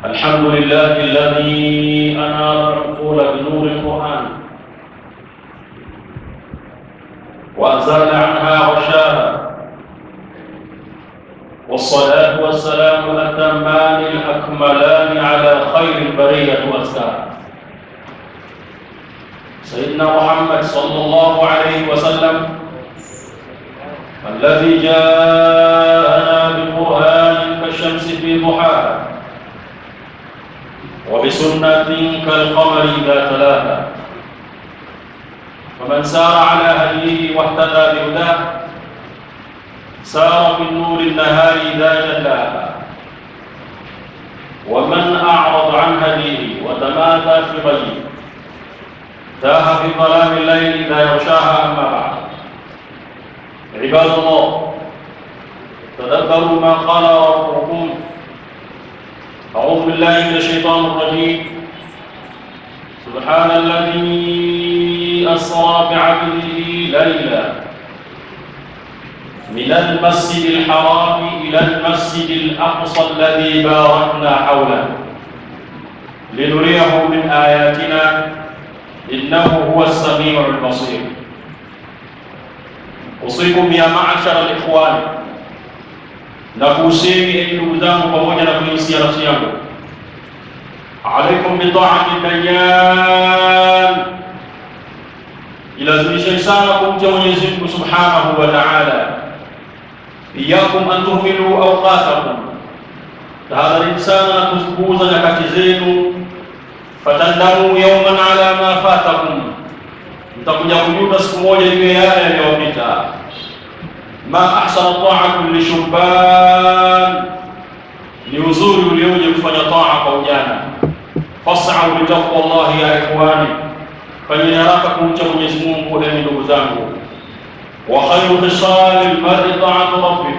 الحمد لله الذي أنار العقول بنور القرآن وأزال عنها غشاها، والصلاة والسلام الأتمان الأكملان على خير البرية وأزكاها سيدنا محمد صلى الله عليه وسلم الذي جاءنا بقرآن كالشمس في ضحاها وبسنة كالقمر إذا تلاها، فمن سار على هديه واهتدى بهداه سار في النور النهار إذا جلاها، ومن أعرض عن هديه وتمادى في غيه تاه في ظلام الليل إذا يغشاها. أما بعد، عباد الله، تدبروا ما قال ربكم. أعوذ بالله من الشيطان الرجيم. سبحان الذي أسرى بعبده ليلا من المسجد الحرام إلى المسجد الأقصى الذي باركنا حوله لنريه من آياتنا إنه هو السميع البصير. أوصيكم يا معشر الإخوان na kuhusieni ndugu zangu pamoja na kuhusia nafsi yangu, alaikum bitaati dayyan, ilazimisheni sana kumcha Mwenyezi Mungu subhanahu wa ta'ala. Iyakum an tuhmilu awqatakum, tahadharini sana na kuzipuuza nyakati zenu. Fatandamu yawman ala ma fatakum, mtakuja kujuta siku moja juu ya yale yaliyopita. Ma ahsana ta'atu lishubban, ni uzuri ulioje kufanya taa kwa ujana. Fas'au bi taqwallahi ya ikhwani, fanyeni haraka kumcha Mwenyezi Mungu enyi ndugu zangu. Wa khayru khisalil mar'i ta'atu rabbih,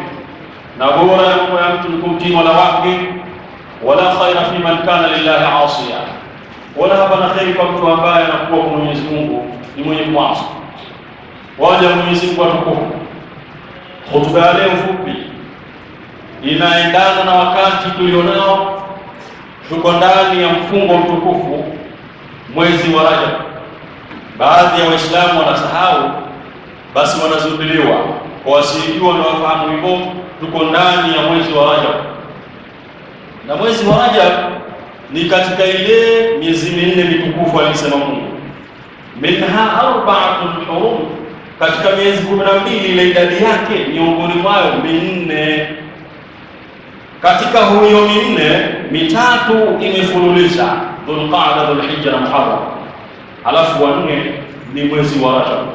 na bora ya mambo ya mtu ni kumtii Mola wake. Wala khayra fi man kana lillahi asiya, wala hapana kheri kwa mtu ambaye anakuwa kwa Mwenyezi Mungu ni mwenye kuasi. Waja Mwenyezi Mungu atukufu, hotuba ya leo fupi inaendana na wakati tulionao. Tuko ndani ya mfungo mtukufu, mwezi wa Rajab. Baadhi ya Waislamu wanasahau, basi wanazubiliwa kwa wasijua na wafahamu hivyo. Tuko ndani ya mwezi wa Rajab, na mwezi wa Rajab ni katika ile miezi minne mitukufu alisema Mungu, minha arba'atun hurum, katika miezi 12 ile idadi yake miongoni mwayo minne. Katika huyo minne, mitatu imefululiza, Dhulqa'da, Dhulhijja na Muharram, alafu wanne ni mwezi wa Rajab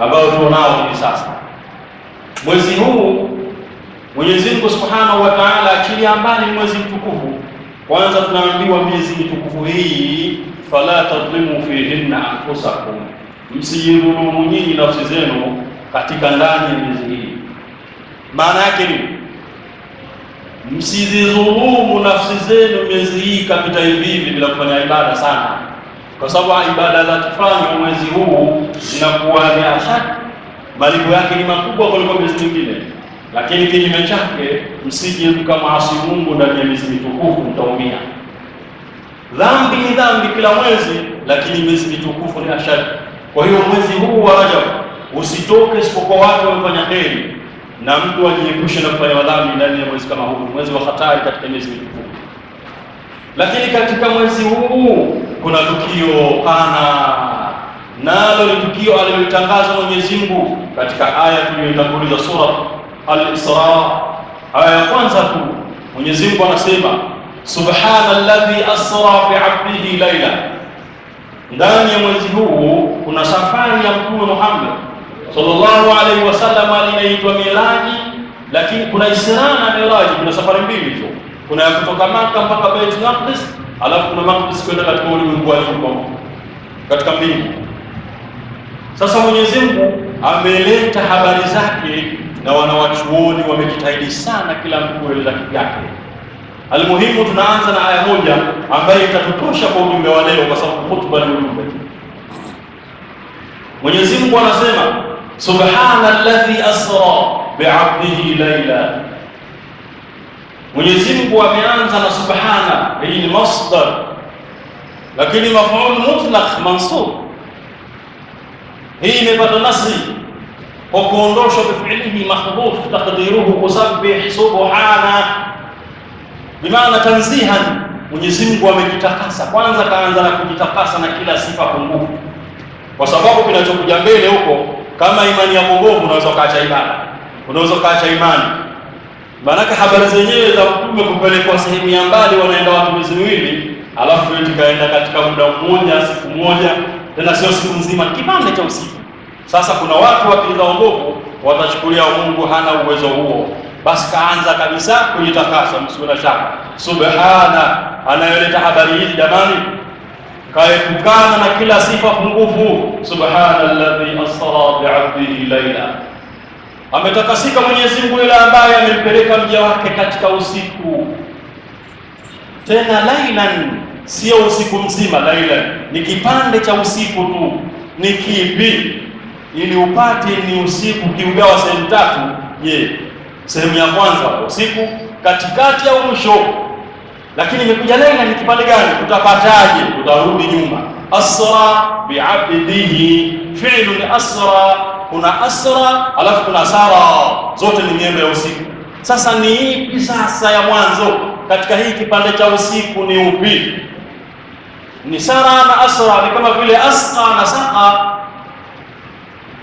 ambao tunao hivi sasa. Mwezi huu Mwenyezi Mungu Subhanahu wa Ta'ala achilia mbali mwezi mtukufu. Kwanza tunaambiwa miezi mitukufu hii, fala tadhlimu fihinna anfusakum, msijidhulumu nyinyi nafsi zenu katika ndani ya miezi hii. Maana yake ni msizidhulumu nafsi zenu miezi hii kapita hivi bila kufanya ibada sana, kwa sababu ibada za kufanya mwezi huu zinakuwa ni ashad, malipo yake ni makubwa kuliko miezi mingine. Lakini kinyume chake, msije mkamaasi Mungu ndani ya miezi mitukufu, mtaumia. Dhambi ni dhambi kila mwezi, lakini miezi mitukufu ni ashad. Kwa hiyo mwezi huu wa Rajab usitoke isipokuwa watu wamefanya heri, na mtu ajiepushe na kufanya madhambi ndani ya mwezi kama huu, mwezi wa hatari katika miezi mitukufu. Lakini katika mwezi huu kuna tukio pana, nalo ni tukio alilotangaza Mwenyezi Mungu katika aya tuliyotanguliza, sura Al-Isra, aya ya kwanza tu. Mwenyezi Mungu anasema subhanalladhi asra bi'abdihi layla. Ndani ya mwezi huu kuna safari ya Mtume Muhammad sallallahu alaihi wasallam inaitwa Miraji, lakini kuna Isra na Miraji, kuna safari mbili tu. Kuna ya kutoka Makkah mpaka Baitul Maqdis, alafu kuna Maqdis kwenda katika ulimwengu wa juu katika mbingu. Sasa Mwenyezi Mungu ameleta habari zake, na wanawachuoni wamejitahidi sana kila mtu kueleza kivyake. Almuhimu, tunaanza na aya moja ambayo itatutosha kwa ujumbe wa leo, kwa sababu hotuba ni ujumbe. Mwenyezi Mungu anasema subhanalladhi asra bi'abdihi layla. Mwenyezi Mungu ameanza na subhana, hii ni masdar, lakini maf'ul mutlaq mansub. Hii imepata nasri kwa kuondoshwa bifi'lihi mahdhuf taqdiruhu kusabbih subhana, bimaana tanzihan. Mwenyezi Mungu amejitakasa. Kwanza kaanza na kujitakasa na kila sifa pungufu, kwa sababu kinachokuja mbele huko, kama imani ya Mungu, unaweza kaacha ibada, unaweza kaacha imani. Maanake habari zenyewe za mtume kupelekwa sehemu ya mbali, wanaenda watu miezi miwili, alafu eti kaenda katika muda mmoja, siku moja, tena sio siku nzima, kipande cha usiku. Sasa kuna watu wakiliza ongofu watachukulia Mungu hana uwezo huo, basi kaanza kabisa kujitakasa, msiwe na shaka. Subhana, anayoleta habari hizi jamani, kaepukana na kila sifa pungufu. Subhana alladhi asra bi'abdihi layla, ametakasika Mwenyezi Mungu yule ambaye amempeleka mja wake katika usiku. Tena lailan, sio usiku mzima. Lailan ni kipande cha usiku tu. Ni kipi? Ili upate ni usiku kiugawa sehemu tatu. Je, sehemu ya kwanza usiku, katikati au mwisho? Lakini imekuja laila ni kipande gani? Utapataje? Utarudi nyuma. Asra bi'abdihi, fi'lu ni asra, kuna asra alafu kuna sara, zote ni miendo ya usiku. Sasa ni ipi sasa ya mwanzo katika hii kipande cha usiku? Ni upi? Ni sara na asra, ni kama vile asqa na saqa.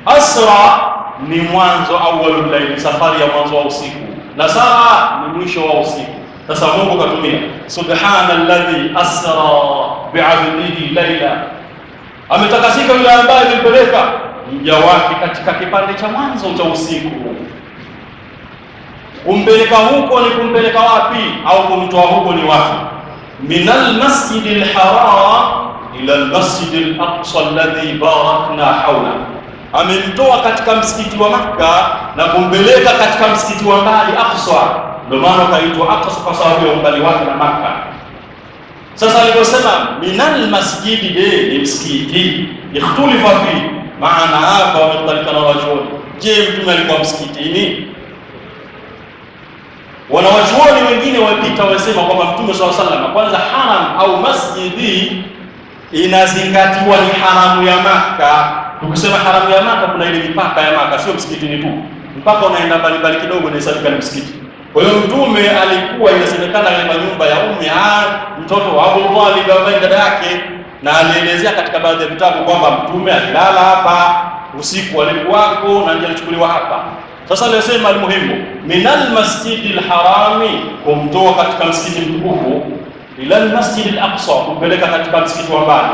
Asra ni mwanzo, awwalul layl, safari ya mwanzo wa usiku, na sara ni mwisho wa usiku. Sasa Mungu katumia subhana alladhi asra bi'abdihi layla, ametakasika yule ambaye alimpeleka mja wake katika kipande cha mwanzo cha usiku. Kumpeleka huko ni kumpeleka wapi? Au kumtoa huko ni wapi? Minal masjidil haram ila almasjidil aqsa alladhi barakna hawla, amemtoa katika msikiti wa Makka na kumpeleka katika msikiti wa mbali Aqsa. Ndio maana kaitwa Aqsa kwa sababu ya umbali wake na Makka. Sasa aliposema minal masjidi, ni msikiti, ikhtulifa fi maana hapa, wametofautiana wanachuoni. Je, mtume alikuwa msikitini? Wanawachuoni wengine wapita wasema kwamba mtume sallallahu alaihi wasallam, kwanza haram au masjidi inazingatiwa ni haramu ya Makka. Tukisema haramu ya Makka, kuna ile mipaka ya Makka, sio msikitini tu. Mpaka unaenda mbali kidogo inahesabika ni msikiti. Kwa hiyo mtume alikuwa, inasemekana, katika nyumba ya mtoto wa Abu Talib ambaye dada yake, na alielezea katika baadhi ya vitabu kwamba mtume alilala hapa usiku, alikuwako na ndiye alichukuliwa hapa. Sasa alisema almuhimu minal masjidil harami, kumtoa katika msikiti mtukufu, ila almasjidil aqsa, kumpeleka katika msikiti wa mbali,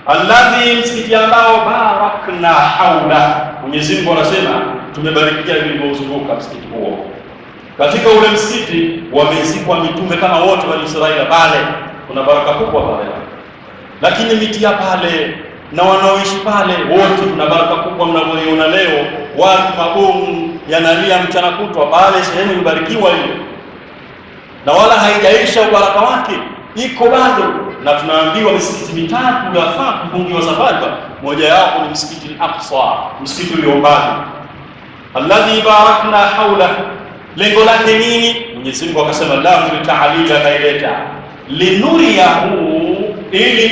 alladhi, msikiti ambao barakna haula, Mwenyezi Mungu anasema tumebarikia vilivyozunguka msikiti huo. Katika ule msikiti wamezikwa mitume kama wote wa Israeli, pale kuna baraka kubwa pale. Lakini miti ya pale na wanaoishi pale wote kuna baraka kubwa mnavyoiona leo. Watu mabomu yanalia mchana kutwa pale, sehemu imebarikiwa ile, na wala haijaisha ubaraka wake, iko bado. Na tunaambiwa misikiti mitatu yafaa kufungiwa safari, moja yao ni msikiti al-Aqsa, msikiti ulio mbali, alladhi barakna haula. Lengo lake nini? Mwenyezi Mungu akasema lamu ta'alil, akaileta linuriyahu, ili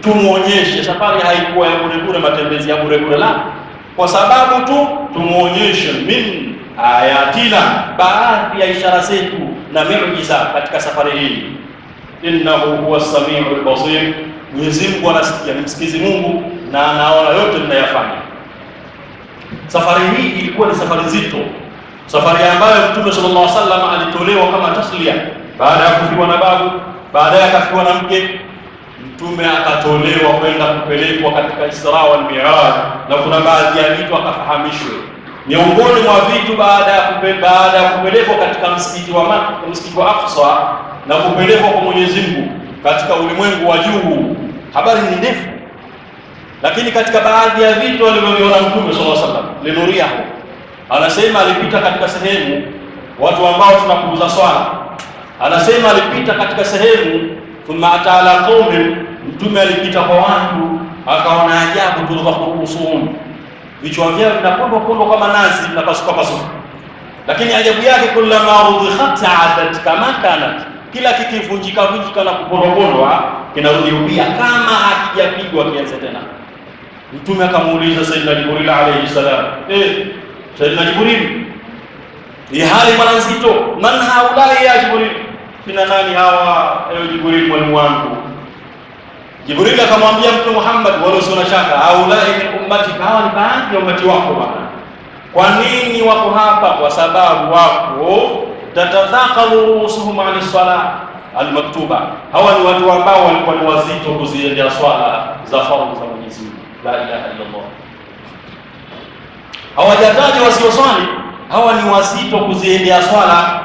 tumuonyeshe. Safari haikuwa ya bure, matembezi ya bure, la, kwa sababu tu tumuonyeshe min ayatina, baadhi ya ishara zetu na miujiza katika safari hii. Innahu huwa samiul basir, Mwenyezi Mungu anasikia, ni msikizi Mungu na anaona yote tunayofanya. Safari hii ilikuwa ni safari nzito, safari ambayo Mtume sallallahu alaihi wasallam alitolewa kama taslia baada ya kufiwa na babu, baadaye akafiwa na mke. Mtume akatolewa kwenda kupelekwa katika Isra wal Mi'raj, na kuna baadhi ya vitu akafahamishwe. Miongoni mwa vitu baada ya kupelekwa katika msikiti wa Makka, msikiti wa Aqsa, na kupelekwa kwa Mwenyezi Mungu katika ulimwengu wa juu, habari ni ndefu. Lakini katika baadhi ya vitu alivyoviona Mtume sallallahu alaihi wasallam, linuriyahu, anasema alipita katika sehemu watu ambao tunapunguza swala, anasema alipita katika sehemu, thumma atala qaumin, Mtume alipita kwa watu akaona ajabu, tudhakurusun, vichwa vyao vinapondwa kama nazi, vinapasuka. Lakini ajabu yake, kullama udhikhat adat kama kanat, kila kikivunjika na kupondwa kinarudi upya kama hakijapigwa kianze tena. Mtume akamuuliza Sayyidina Jibril alayhi salam, Sayyidina Jibril, hii hali mara nzito, man haulai ya Jibril, kina nani hawa ewe Jibril mwalimu wangu? Jibril akamwambia Mtume Muhammad, wala usina shaka, haulai min ummati, hawa ni baadhi ya ummati wako bwana. Kwa nini wako hapa? Kwa sababu wako tatadhaqalu rusuhum an as-salah al-maktuba, hawa ni watu ambao walikuwa ni wazito kuziendea swala za faradhi za Mwenyezi Mungu. La ilaha illa Allah. Hawajataji wasioswali, hawa ni wazito kuziendea swala.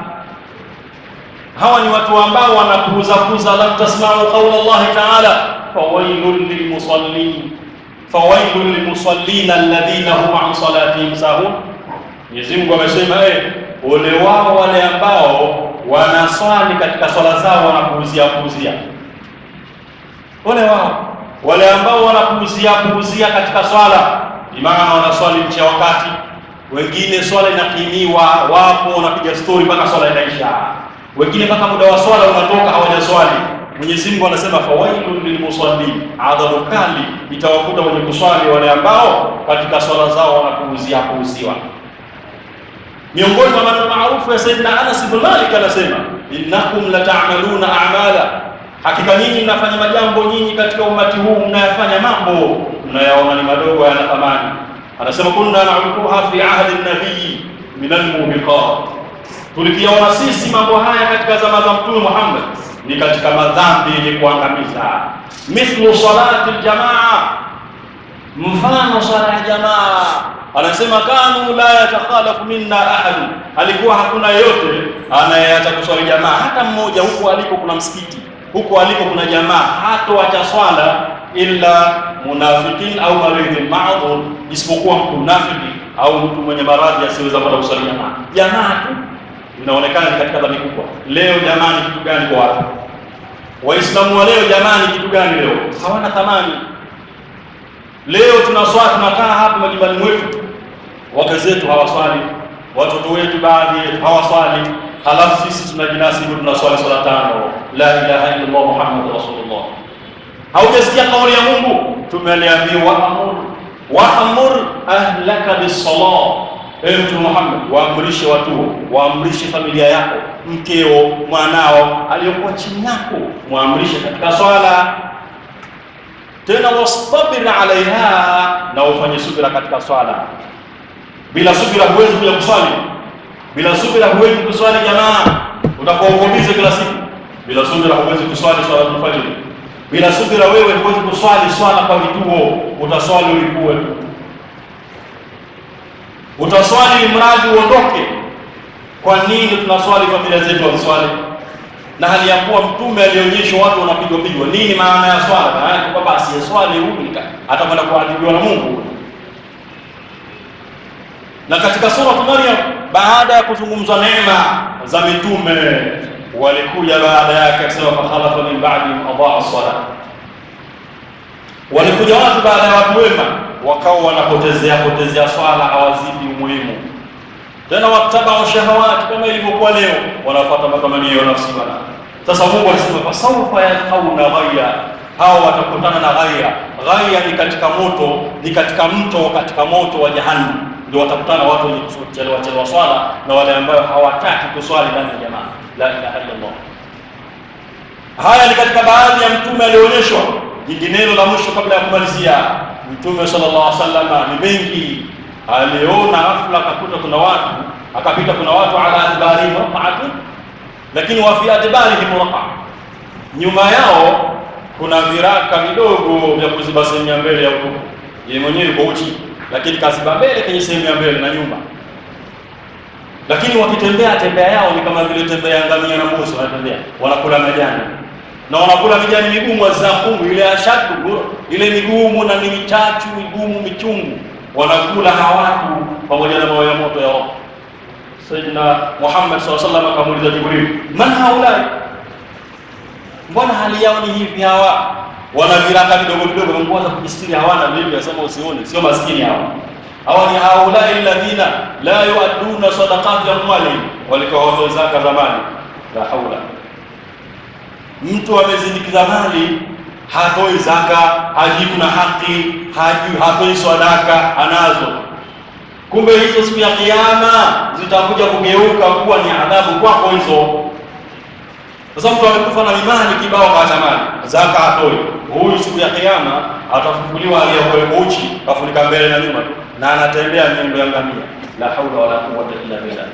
Hawa ni watu ambao wanapuuza lam tasma'u qawla Allah ta'ala fawailul lilmusallin alladhina hum an salatihim sahun. Mwenyezi Mungu amesema ole wao wale ambao wanaswali katika swala zao wanapuuzia. Ole wao wale ambao wanapuuzia katika swala, imama wanaswali nje ya wakati, wengine swala inakimiwa, wapo wanapiga story mpaka swala inaisha, wengine mpaka muda wa swala unatoka hawajaswali. Mwenyezi Mungu anasema fawailul lilmusallin, adhabu kali itawakuta wenye kuswali wale ambao katika swala zao wanapuuziwa. Miongoni mwa maneno maarufu ya Sayyidina Anas ibn Malik anasema, innakum la ta'maluna a'mala, hakika nyinyi mnafanya majambo, nyinyi katika umati huu mnayafanya mambo mnayaona ni madogo, yana thamani. Anasema kunna na'uduha fi ahdi an-nabiy min al-mubiqat, tulikiona sisi mambo haya katika zama za Mtume Muhammad ni katika madhambi yenye kuangamiza. Mithlu salati al-jamaa, mfano swala ya jamaa. Anasema kanu la yatakhalafu minna ahad, alikuwa hakuna yote anayeacha kuswali jamaa hata mmoja. Huko aliko kuna msikiti, huko aliko kuna jamaa, hatoacha swala illa munafikin au maridhin ma'dhur, isipokuwa mtu munafiki au mtu mwenye maradhi asiweza kwenda kuswali jamaa. Jamaa tu inaonekana ni katika dhambi kubwa. Leo jamaa ni kitu gani kwa watu Waislamu wa leo? Jamaa ni kitu gani leo? Hawana thamani. Leo tunaswali, tunakaa hapa majumbani mwetu, wake zetu hawaswali, watoto wetu baadhi hawaswali, halafu sisi tunajinasibu tunaswali swala tano. La ilaha illa Allah Muhammadur Rasulullah. Haujasikia kauli ya Mungu? Tumeliambiwa wa'mur ahlaka bis-salah. Mtume Muhammad, waamrishe watu, waamrishe familia yako, mkeo, mwanao aliyokuwa chini yako, muamrishe katika swala. Tena wastabir alaiha, na ufanye subira katika swala. Bila subira huwezi kuja kuswali. Bila subira huwezi kuswali jamaa, utakuwa ugomize kila siku. Bila subira huwezi kuswali swala al-fajr. Bila subira wewe huwezi kuswali swala kwa vituo, utaswali ulikuwe tu. Utaswali mradi uondoke. Kwa nini tunaswali familia zetu waswali? Na hali ya kuwa Mtume alionyesha watu wanapigwa. Nini maana ya swala? Maana ni kwamba asiyeswali huyu atakwenda kuadhibiwa na Mungu. Na katika sura Maryam, baada ya kuzungumzwa neema za mitume, walikuja baada yake akisema fa khalafa min ba'dihim adaa as-salat, walikuja watu baada ya watu wema wakao wanapotezea swala, hawazidi umuhimu tena, watabau shahawati, kama ilivyokuwa leo wanafuata matamanio ya nafsi bana. Sasa Mungu alisema fasawfa yalqauna ghayya, hao watakutana na ghayya. Ghayya ni katika moto, ni katika mto, katika moto wa jahannam, ndio watakutana watu wenye kuchelewa swala na wale ambao hawataki kuswali ndani ya jamaa. La ilaha illa Allah. Haya ni katika baadhi ya mtume alionyeshwa. Jinginelo la mwisho kabla ya kumalizia, Mtume sallallahu alaihi wasallam ni mengi, aliona ghafla akakuta kuna watu, akapita kuna watu ala adbari raq'atu, lakini wa fi adbarihim raqa, nyuma yao kuna viraka vidogo vya kuziba sehemu ya mbele ya utupu. Yeye mwenyewe yuko uchi, lakini kaziba mbele kwenye sehemu ya mbele na nyuma. Lakini wakitembea tembea yao ni kama vile tembea ngamia na mbuzi, wanatembea wanakula majani, na wanakula mijani migumu azakungu, ile ashadu, ile migumu na mitatu migumu michungu, wanakula hawatu pamoja na mawe ya moto ya roho. Sayyidina Muhammad sallallahu alaihi wasallam akamuuliza Jibril, man haulai, mbona hali yao ni hivi? Hawa wana viraka vidogo vidogo, wangoza kujistiri, hawana vipi? Asema usione, sio maskini hawa. hawa ni haulai alladhina la yu'adduna sadaqati amwalihim, walikuwa watoa zaka za mali. La haula, mtu amezindikiza mali, hatoi zaka, hajui kuna haki, hajui hatoi sadaka, anazo. Kumbe hizo siku ya kiyama zitakuja kugeuka kuwa ni adhabu kwako hizo. Sasa mtu amekufa na imani kibao, kaacha mali, zaka hatoi, huyu siku ya kiyama atafufuliwa aliyokuwa uchi, kafunika mbele na nyuma na anatembea miendo ya ngamia. La haula wala quwwata illa billah.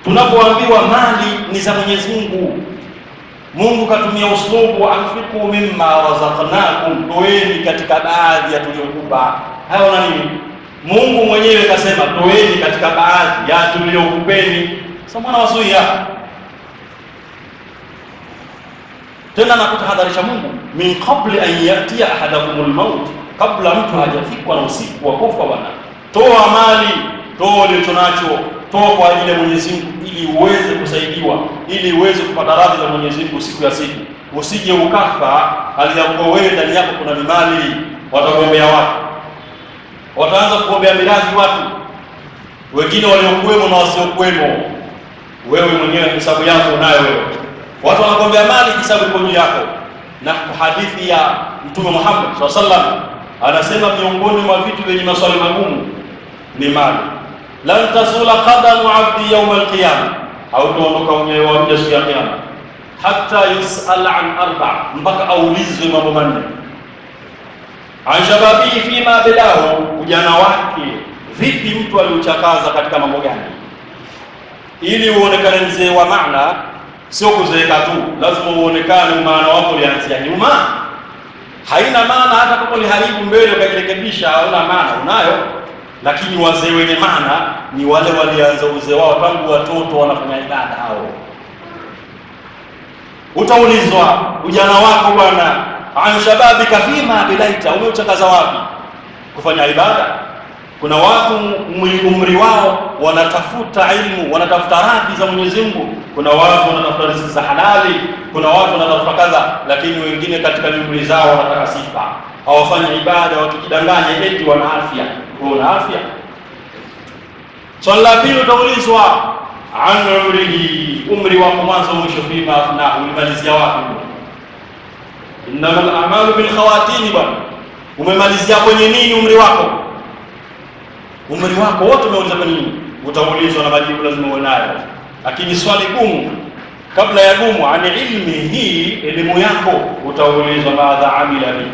Tunapoambiwa mali ni za Mwenyezi Mungu, Mungu katumia uslubu anfiqu mimma razaqnakum, toeni katika baadhi ya tuliyokupa. Hayo na nini? Mungu mwenyewe kasema toeni katika baadhi ya tuliyokupeni. Sasa mwana wasuia tena na kutahadharisha Mungu, min qabli an yatia ahadakumul maut, kabla mtu hajafikwa na usiku wa kufa. Bwana, toa mali, toa ulichonacho, toa kwa ajili ya Mwenyezi Mungu, ili uweze kusaidiwa, ili uweze kupata radhi za Mwenyezi Mungu siku ya siku. Usije ukafa hali ya kuwa wewe ndani yako kuna mali. Watakuombea watu, wataanza kuombea mirathi watu wengine waliokuwemo na wasiokuwemo. Wewe mwenyewe hesabu yako unayo wewe. Watu wanakuombea mali, hisabu iko juu yako. Na hadithi ya Mtume Muhammad SAW anasema miongoni mwa vitu vyenye maswali magumu ni mali. Lan tasula qadamu abdi yawm al-qiyamah, hautaondoka unyayo wa mja siku ya kiyama, hatta yus'al an arba', mpaka aulizwe mambo manne. An shababihi fima bilahu, ujana wake vipi, mtu aliuchakaza katika mambo gani, ili uonekane mzee wa maana. Sio kuzeeka tu, lazima uonekane maana wako ulianzia nyuma. Haina maana hata kama uliharibu mbele ukajirekebisha, hauna maana, unayo. Lakini wazee wenye maana ni wale walianza uzee wao tangu watoto wanafanya ibada. Hao utaulizwa ujana wako bwana, an shababika fima bilaita, umeuchakaza wapi kufanya ibada. Kuna watu umri wao wanatafuta ilmu, wanatafuta radhi za Mwenyezi Mungu. Kuna watu wanatafuta riziki za halali, kuna watu wanatafuta kadha, lakini wengine katika umri zao wanataka sifa, hawafanyi ibada, wakijidanganya eti wana afya. Una afya? Swali la pili utaulizwa an umrihi, umri wako mwanzo mwisho, fima afna, ulimalizia wapi? Innamal a'malu bil khawatim, bwana, umemalizia kwenye nini umri wako? Umri wako wote umeuliza kwa nini? Utaulizwa na majibu lazima uwe nayo. Lakini swali gumu kabla ya gumu, ani ilmi, hii elimu yako, utaulizwa madha amila bihi,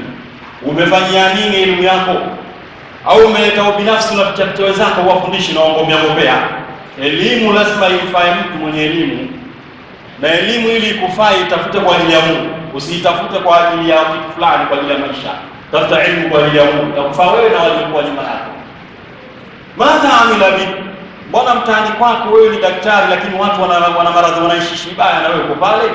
umefanyia nini elimu yako? Au umeleta ubinafsi na vitu wenzako wafundishe na wagombea. Elimu lazima imfae mtu mwenye elimu, na elimu ili ikufae itafute kwa ajili ya Mungu, usiitafute kwa ajili ya kitu fulani, kwa ajili ya maisha. Tafuta elimu kwa ajili ya Mungu, itakufaa wewe na waliokuwa nyuma yako. Madha amila bihi, mbona mtaani kwako wewe ni daktari, lakini watu wana maradhi, wanaishi vibaya na wewe uko pale?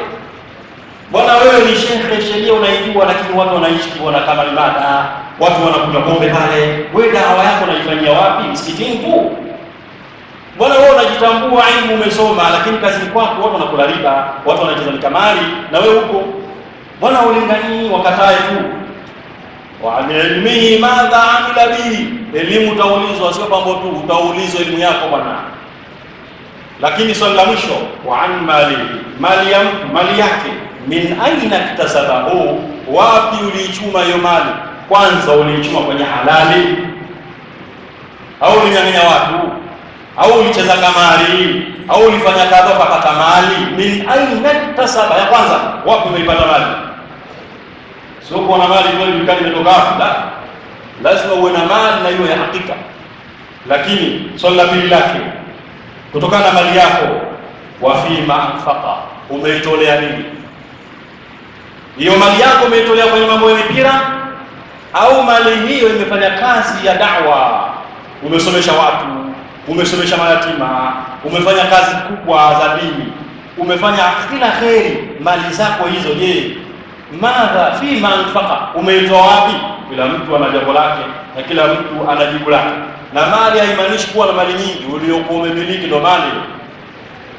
Mbona wewe ni shekhe, sheria unaijua, lakini watu wanaishi kiona kama limada, watu wanakunywa pombe pale, wewe dawa yako unaifanyia wapi? Msikitini tu. Mbona wewe unajitambua elimu umesoma, lakini kazini kwako watu wanakula riba, watu wanacheza kamari na wewe huko? Mbona ulingani wakatae tu? Wa ilmihi madha amila bihi, elimu utaulizwa, sio mambo tu, utaulizwa elimu yako bwana. Lakini swali la mwisho, wa an mali, mali ya mtu, mali yake, min aina iktasabahu, wapi uliichuma hiyo mali? Kwanza uliichuma kwenye halali au ulinyang'anya watu au ulicheza kamari au ulifanya kadha ukapata mali? Min aina iktasaba, ya kwanza wapi umeipata mali? Sio kwa na mali ndio dukani imetoka wapi? La, lazima uwe na mali na hiyo ya hakika. Lakini swali la pili lake, kutokana na mali yako, wa fima anfaqa, umeitolea nini hiyo mali yako? Umeitolea kwenye mambo ya mipira au mali hiyo imefanya kazi ya da'wa? Umesomesha watu, umesomesha mayatima, umefanya kazi kubwa za dini, umefanya kila kheri. Mali zako hizo, je, madha fima anfaqa, umeitoa wapi? Kila mtu ana jambo lake na kila mtu ana jibu lake. Na mali haimaanishi kuwa na mali nyingi uliokuwa umemiliki ndo mali.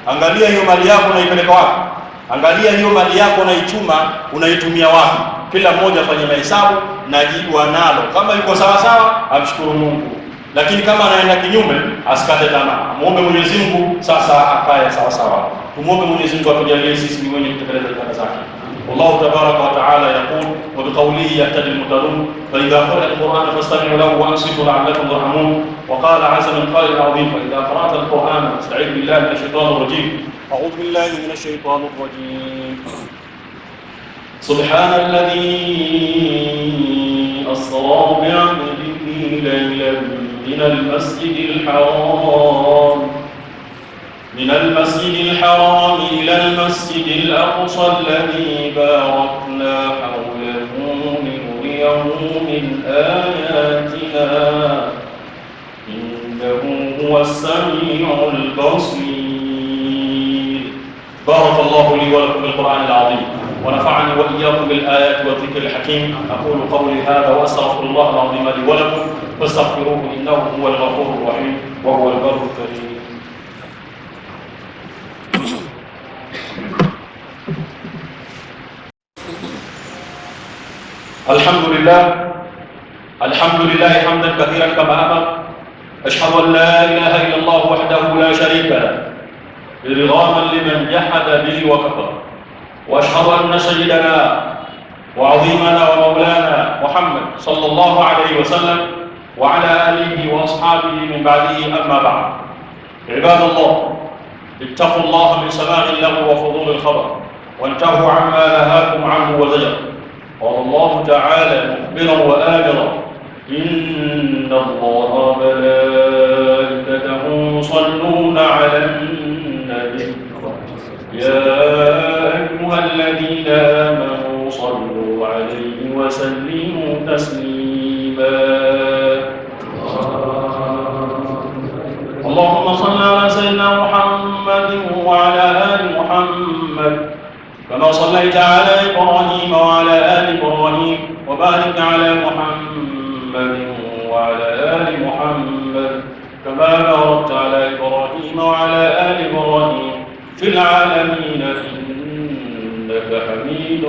Angalia hiyo mali yako unaipeleka wapi? Angalia hiyo mali yako unaichuma unaitumia wapi? kila mmoja afanye mahesabu na jibu analo. Kama yuko sawa sawa, amshukuru Mungu, lakini kama anaenda kinyume, asikate tamaa. Muombe Mwenyezi Mungu sasa akae sawa sawa. Tumuombe Mwenyezi Mungu atujalie sisi ni wenye kutekeleza ibada zake. والله تبارك وتعالى يقول وبقوله يهتدي المهتدون فإذا قرأ القرآن فاستمعوا له وأنصتوا لعلكم ترحمون. وقال عز من قائل عظيم فإذا قرأت القرآن فاستعذ بالله من الشيطان الرجيم. أعوذ بالله من الشيطان الرجيم. سبحان الذي أسرى بعبده ليلا من المسجد الحرام إلى المسجد الأقصى الذي باركنا حوله لنريه من آياتنا إنه هو السميع البصير. بارك الله لي ولكم بالقرآن العظيم ونفعني وإياكم بالآيات والذكر الحكيم. أقول قولي هذا وأستغفر الله العظيم لي ولكم فاستغفروه إنه هو الغفور الرحيم وهو البر الكريم. الحمد لله حمدا كثيرا كما أمر. أشهد أن لا إله إلا الله وحده لا شريك له إرغاما لمن جحد به وكفر. وأشهد أن سيدنا وعظيمنا ومولانا محمد صلى الله عليه وسلم وعلى آله وأصحابه من بعده أما بعد. عباد الله، اتقوا الله من سماع اللغو وفضول الخبر وانتهوا عما نهاكم عنه وزجر. قال الله تعالى مخبرا وآمرا إن الله وملائكته يصلون على النبي يا أيها الذين آمنوا صلوا عليه وسلموا تسليما. اللهم صل على سيدنا محمد وعلى آل محمد كما صليت على إبراهيم وعلى آل إبراهيم وبارك على محمد وعلى آل محمد كما باركت على إبراهيم وعلى آل إبراهيم في العالمين إنك حميد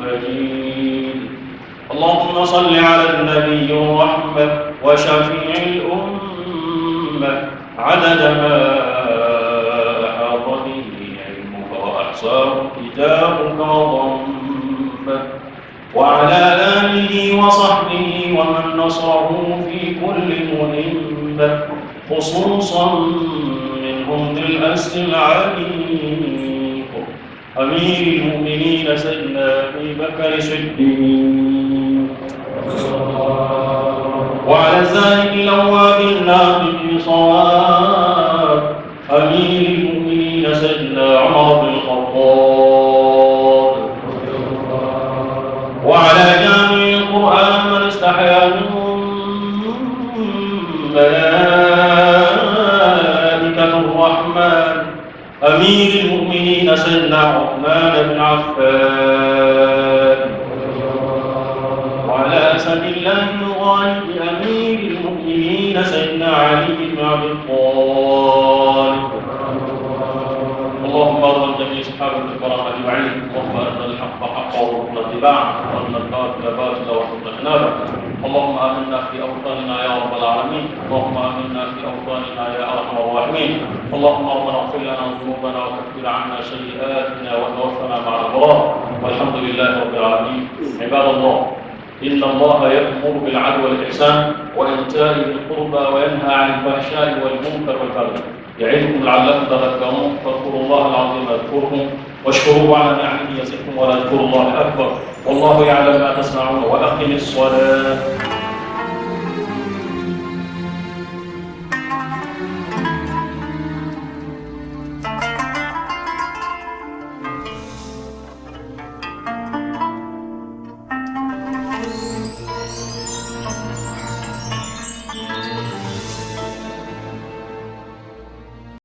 مجيد. اللهم صل على النبي الرحمة وشفيع الأمة عدد ما أحاط به علمك وأحصاه كتابك وضمه وعلى آله وصحبه ومن نصره في كل مهمة خصوصا منهم ذي الأسر العريق أمير المؤمنين سيدنا أبي بكر الصديق وعلى الزاهد الأواب الناطق بصواب أمير المؤمنين سيدنا عمر بن الخطاب وعلى جامع القرآن من استحيا منهم ملائكة الرحمن أمير المؤمنين سيدنا عثمان بن عفان وعلى أسد الله الغالب أمير المؤمنين سيدنا علي بن أبي طالب. اللهم ارض جميع صحابة الكرام أجمعين. اللهم أرنا الحق حقا وارزقنا اتباعه وأرنا الباطل باطلا وارزقنا اجتنابه. اللهم آمنا في أوطاننا يا رب العالمين. اللهم آمنا في أوطاننا يا أرحم الراحمين. اللهم ربنا اغفر لنا ذنوبنا وكفر عنا سيئاتنا وتوفنا مع الأبرار والحمد لله رب العالمين. عباد الله، إن الله يأمر بالعدل والإحسان وإيتاء ذي القربى وينهى عن الفحشاء والمنكر والبغي يعظكم لعلكم تذكرون. فاذكروا الله العظيم يذكركم واشكروه على نعمه يزدكم ولذكر الله أكبر والله يعلم ما تصنعون. وأقم الصلاة